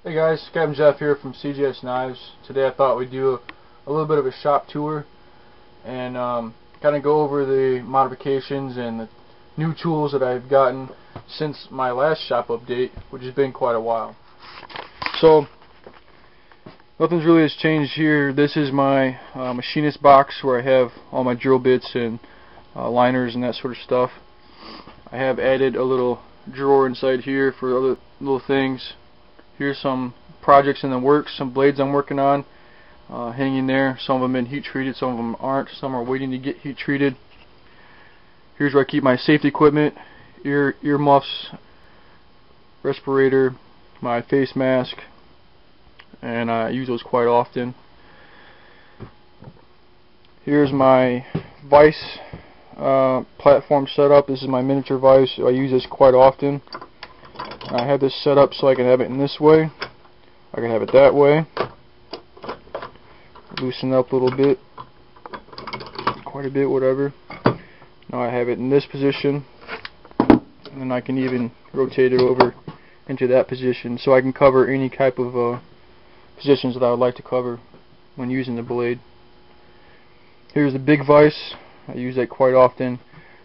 Hey guys, Captain Jeff here from CJS Knives. Today I thought we'd do a little bit of a shop tour and kind of go over the modifications and the new tools that I've gotten since my last shop update, which has been quite a while. So, nothing's really has changed here. This is my machinist box where I have all my drill bits and liners and that sort of stuff. I have added a little drawer inside here for other little things. Here's some projects in the works, some blades I'm working on, hanging there. Some of them been heat treated, some of them aren't. Some are waiting to get heat treated. Here's where I keep my safety equipment, ear muffs, respirator, my face mask, and I use those quite often. Here's my vise platform setup. This is my miniature vise. I use this quite often. I have this set up so I can have it in this way. I can have it that way. Loosen up a little bit. Quite a bit, whatever. Now I have it in this position. And then I can even rotate it over into that position so I can cover any type of positions that I would like to cover when using the blade. Here's the big vise. I use that quite often.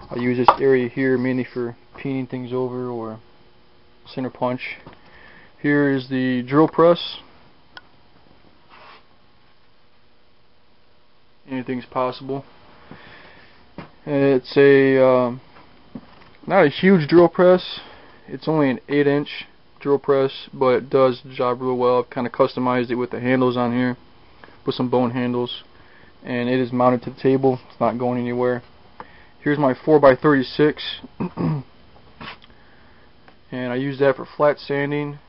I use this area here mainly for peening things over or center punch. Here is the drill press. Anything's possible. It's a not a huge drill press. It's only an 8-inch drill press, but it does the job real well. I've kind of customized it with the handles on here, with some bone handles, and it is mounted to the table. It's not going anywhere. Here's my 4x36. And I use that for flat sanding.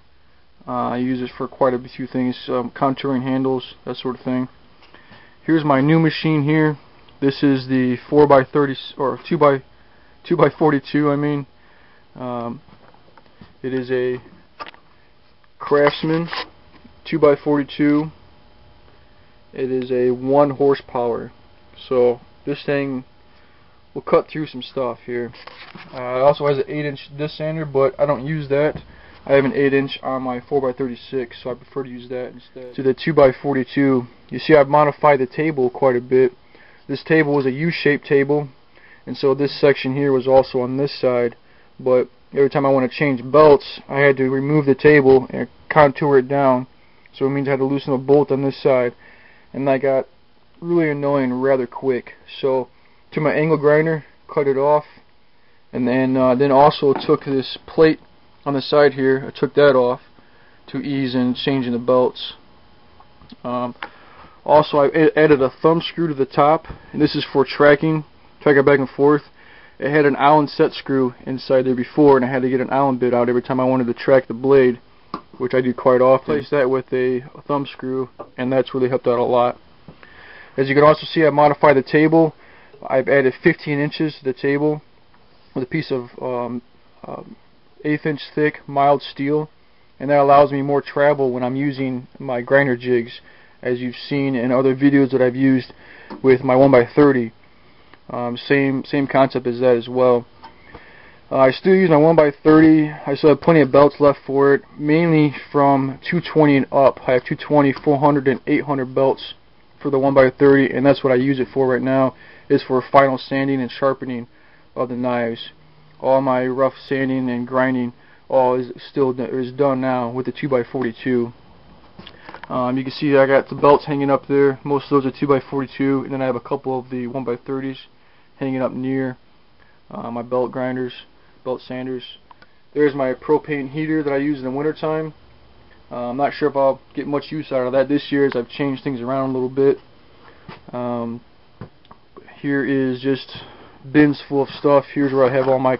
I use it for quite a few things, contouring handles, that sort of thing. Here's my new machine here. This is the 4x30 or 2x42. I mean, it is a Craftsman 2x42. It is a 1 horsepower. So this thing will cut through some stuff here. It also has an 8-inch disc sander, but I don't use that. I have an 8-inch on my 4x36, so I prefer to use that instead. To the 2x42, you see I've modified the table quite a bit. This table was a U-shaped table, and so this section here was also on this side, but every time I want to change belts, I had to remove the table and contour it down, so it means I had to loosen a bolt on this side, and that got really annoying rather quick. So to my angle grinder, cut it off, and then also took this plate on the side here. I took that off to ease in changing the belts. Also, I added a thumb screw to the top, and this is for tracking it back and forth. It had an Allen set screw inside there before, and I had to get an Allen bit out every time I wanted to track the blade, which I do quite often. Place that with a thumb screw, and that's really helped out a lot. As you can also see, I modified the table. I've added 15 inches to the table with a piece of 1/8-inch thick mild steel, and that allows me more travel when I'm using my grinder jigs, as you've seen in other videos that I've used with my 1x30. Same concept as that as well. I still use my 1x30. I still have plenty of belts left for it, mainly from 220 and up. I have 220, 400, and 800 belts for the 1x30, and that's what I use it for right now, is for final sanding and sharpening of the knives. All my rough sanding and grinding is done now with the 2x42. You can see I got the belts hanging up there. Most of those are 2x42, and then I have a couple of the 1x30s hanging up near my belt grinders, belt sanders. There's my propane heater that I use in the wintertime. I'm not sure if I'll get much use out of that this year, as I've changed things around a little bit. Here is just bins full of stuff. Here's where I have all my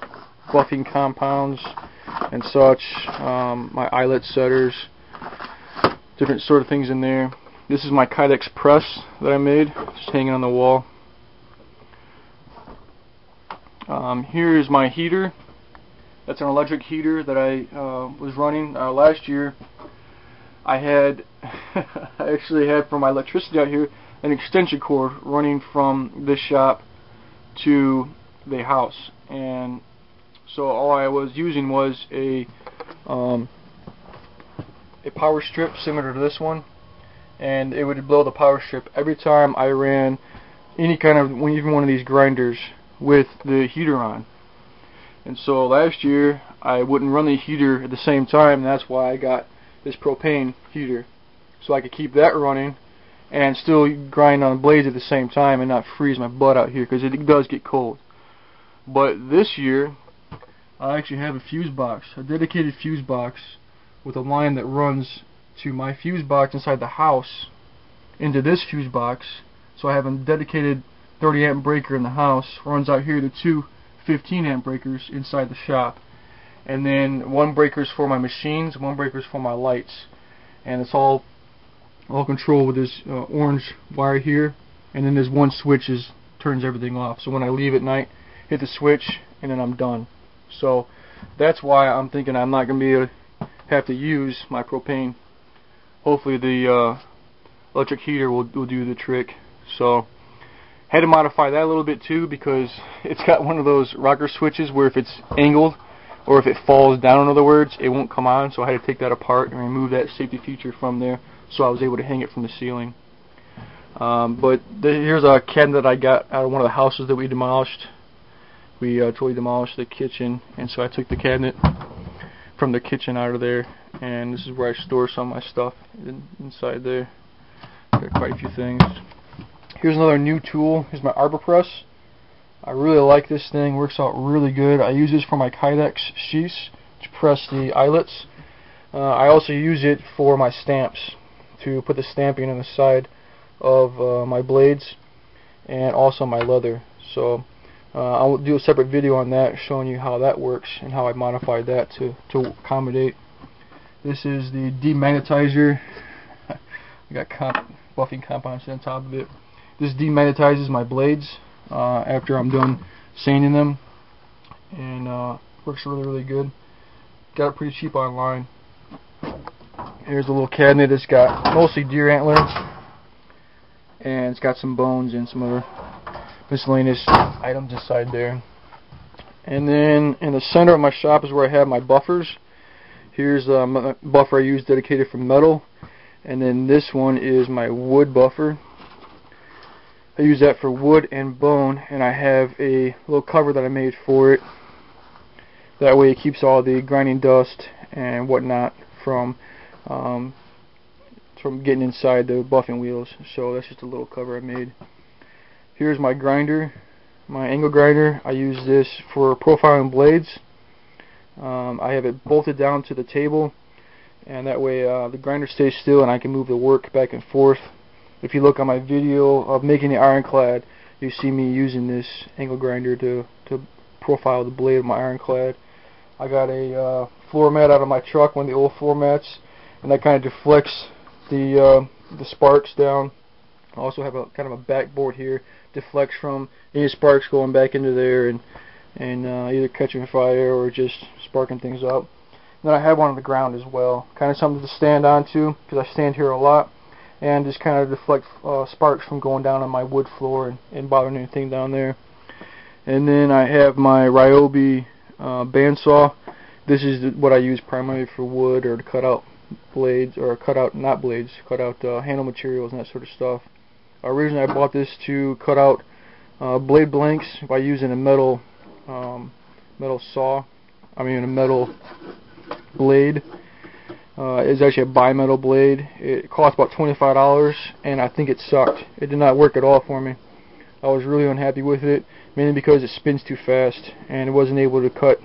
buffing compounds and such, my eyelet setters, different sort of things in there. This is my Kydex press that I made, just hanging on the wall. Here is my heater. That's an electric heater that I was running last year. I actually had for my electricity out here an extension cord running from this shop to the house, and so all I was using was a a power strip similar to this one, and it would blow the power strip every time I ran any kind of, even one of these grinders with the heater on. And so last year I wouldn't run the heater at the same time, and that's why I got this propane heater, so I could keep that running and still grind on blades at the same time and not freeze my butt out here, because it does get cold. But this year I actually have a fuse box, a dedicated fuse box with a line that runs to my fuse box inside the house into this fuse box. So I have a dedicated 30 amp breaker in the house, runs out here to two 15 amp breakers inside the shop, and then one breaker's for my machines, one breaker's for my lights, and it's all controlled with this orange wire here, and then there's one switch that turns everything off. So when I leave at night, hit the switch and then I'm done. So that's why I'm thinking I'm not going to be able to have to use my propane. Hopefully the electric heater will do the trick. So had to modify that a little bit too, because it's got one of those rocker switches where if it's angled or if it falls down, in other words, it won't come on. So I had to take that apart and remove that safety feature from there, so I was able to hang it from the ceiling. But here's a cabinet that I got out of one of the houses that we demolished. We totally demolished the kitchen, and so I took the cabinet from the kitchen out of there, and this is where I store some of my stuff inside there. Got quite a few things. Here's another new tool. Here's my arbor press. I really like this thing. Works out really good. I use this for my Kydex sheaths to press the eyelets. I also use it for my stamps, to put the stamping on the side of my blades and also my leather. So I'll do a separate video on that, showing you how that works and how I modified that to accommodate. This is the demagnetizer. I got buffing compounds on top of it. This demagnetizes my blades after I'm done sanding them, and works really good. Got it pretty cheap online. Here's a little cabinet. It's got mostly deer antler, and it's got some bones and some other miscellaneous items inside there. And then in the center of my shop is where I have my buffers. Here's a buffer I use dedicated for metal, and then this one is my wood buffer. I use that for wood and bone, and I have a little cover that I made for it. That way it keeps all the grinding dust and whatnot from getting inside the buffing wheels. So that's just a little cover I made. Here's my grinder, my angle grinder. I use this for profiling blades. I have it bolted down to the table, and that way the grinder stays still and I can move the work back and forth. If you look on my video of making the ironclad, you see me using this angle grinder to profile the blade of my ironclad. I got a floor mat out of my truck, one of the old floor mats, and that kind of deflects the sparks down. I also have a kind of a backboard here, deflects from any sparks going back into there and either catching fire or just sparking things up. And then I have one on the ground as well, kind of something to stand onto, because I stand here a lot, and just kind of deflect sparks from going down on my wood floor and bothering anything down there. And then I have my Ryobi bandsaw. This is what I use primarily for wood, or to cut out blades, or cut out handle materials and that sort of stuff. Originally I bought this to cut out blade blanks by using a metal metal blade. It's actually a bimetal blade. It cost about $25, and I think it sucked. It did not work at all for me. I was really unhappy with it, mainly because it spins too fast, and it wasn't able to cut.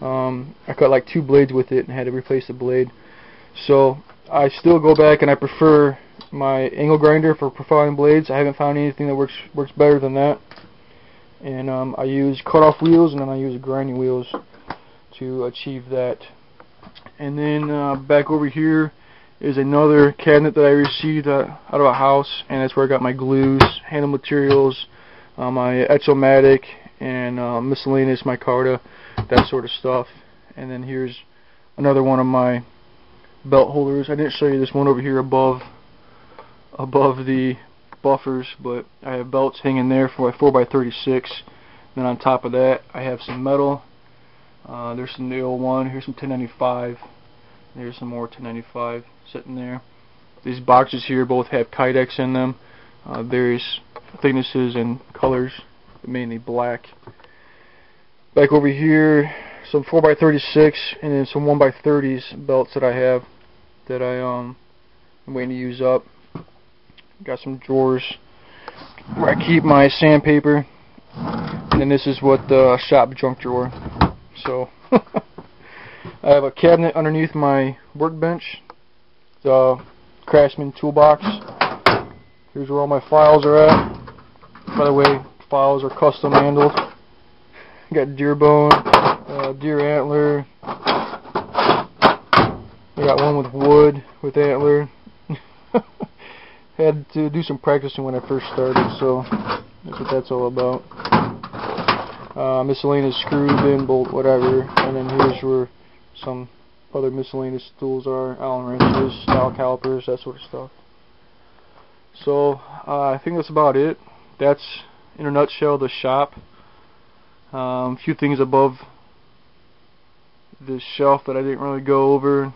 I cut like 2 blades with it and had to replace the blade. So I still go back and I prefer my angle grinder for profiling blades. I haven't found anything that works better than that. And I use cutoff wheels, and then I use grinding wheels to achieve that. And then back over here is another cabinet that I received out of a house, and that's where I got my glues, handle materials, my Etch-O-Matic, and miscellaneous micarta, that sort of stuff. And then here's another one of my belt holders. I didn't show you this one over here above the buffers, but I have belts hanging there for my 4x36. Then on top of that I have some metal. There's some nail one. Here's some 1095 There's some more 1095 sitting there. These boxes here both have Kydex in them, various thicknesses and colors, mainly black. Back over here, some 4x36 and then some 1x30s belts that I have that I'm waiting to use up. Got some drawers where I keep my sandpaper, and then this is what the shop junk drawer. So I have a cabinet underneath my workbench, the Craftsman toolbox. Here's where all my files are at. By the way, files are custom handled. Got deer bone, deer antler. I got one with wood with antler. Had to do some practicing when I first started, so that's what that's all about. Miscellaneous screw, bin, bolt, whatever. And then here's where some other miscellaneous tools are: Allen wrenches, dial calipers, that sort of stuff. So I think that's about it. That's, in a nutshell, the shop. A few things above this shelf that I didn't really go over,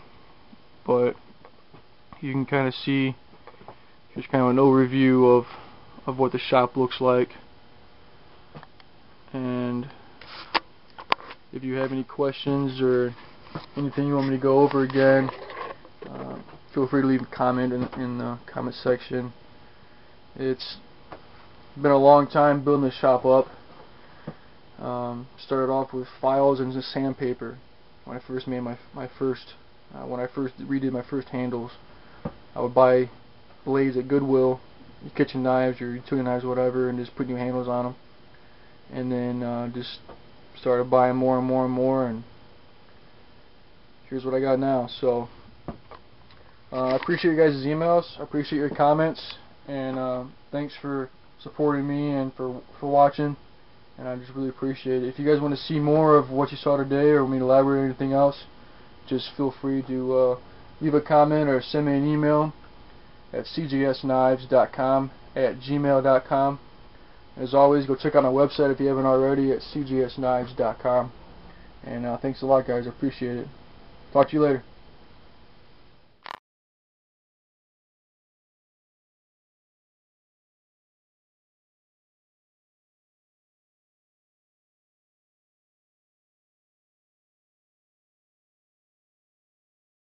but you can kind of see. Here's kind of an overview of what the shop looks like. And if you have any questions or anything you want me to go over again, feel free to leave a comment in the comment section. It's been a long time building this shop up. Started off with files and just sandpaper when I first made when I first redid my first handles. I would buy blades at Goodwill, your kitchen knives, your utility knives, whatever, and just put new handles on them. And then just started buying more and more and more, and here's what I got now. So I appreciate you guys' emails, I appreciate your comments, and thanks for supporting me and for watching, and I just really appreciate it. If you guys want to see more of what you saw today or want me to elaborate on anything else, just feel free to leave a comment or send me an email at cjsknives.com@gmail.com. As always, go check out my website if you haven't already at cjsknives.com. And thanks a lot, guys. I appreciate it. Talk to you later.